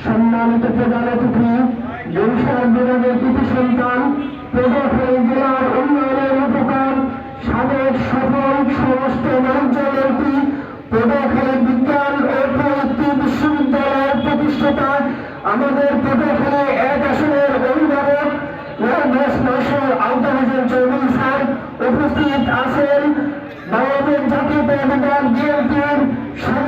সম্মানিত প্রধান অতিথি, বরিশাল বিভাগের কৃতি সন্তান, পটুয়াখালী জেলার উন্নয়নের উপকার, সাবেক সফল সমস্ত মঞ্চমন্ত্রী, পটুয়াখালী বিজ্ঞান ও প্রযুক্তি বিশ্ববিদ্যালয়ের প্রতিষ্ঠাতা, আমাদের পটুয়াখালী 1 আসনের অভিভাবক আওতার হোসেন চৌধুরী স্যার, উপস্থিত আছেন বাংলাদেশ জাতীয়তাবাদী দল বিএনপির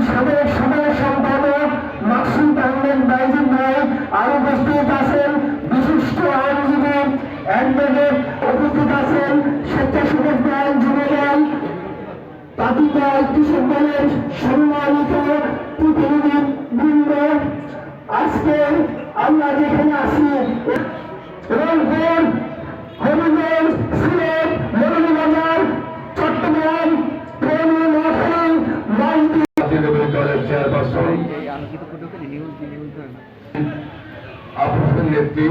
সাবেক সাধারণ সম্পাদক মাকসুদ আহমেদ বাইজিদ ভাই, আর উপস্থিত আছেন বিশিষ্ট আইনজীবী অ্যাডভোকেট, উপস্থিত আছেন স্বেচ্ছাসেবক দল যুবদল পাতিদল কৃষক দলের সম্মানিত প্রতিনিধিবৃন্দ। আজকে আমরা যেখানে আছি রংপুর, হবিগঞ্জ, সিলেট, মৌলভীবাজার, চট্টগ্রাম, ফেনী, নোয়াখালী, দলের চেয়ারপারসন আফরোজের নেত্রী,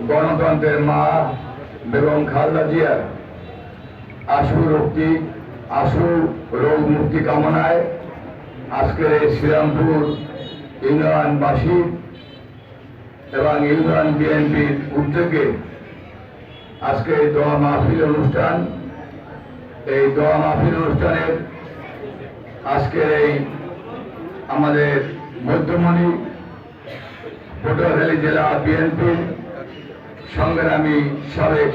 গণতন্ত্রের মা বেগম খালেদা জিয়ার আশু রোগ মুক্তি কামনায় আজকের এই শ্রীরামপুর ইউনিয়নবাসী এবং ইউনিয়ন বিএনপির উদ্যোগে আজকে দোয়া মাহফিল অনুষ্ঠান। এই দোয়া মাহফিল অনুষ্ঠানের আজকের এই আমাদের মধ্যমণি পটুয়াখালী জেলা বিএনপির সংগ্রামী সাবেক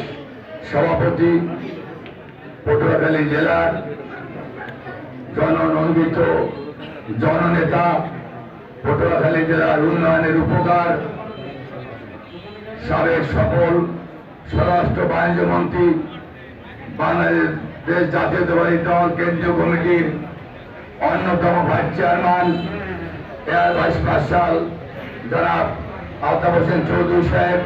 সভাপতি, পটুয়াখালী জেলার জননন্দিত জননেতা, পটুয়াখালী জেলার উন্নয়নের উপকার, সাবেক সফল স্বরাষ্ট্র বাণিজ্য মন্ত্রী, বাংলাদেশ জাতীয়তাবাদী দল কেন্দ্রীয় কমিটির অন্যতম vice chairman, air vice marshal জনাব আওতার হোসেন চৌধুরী সাহেব,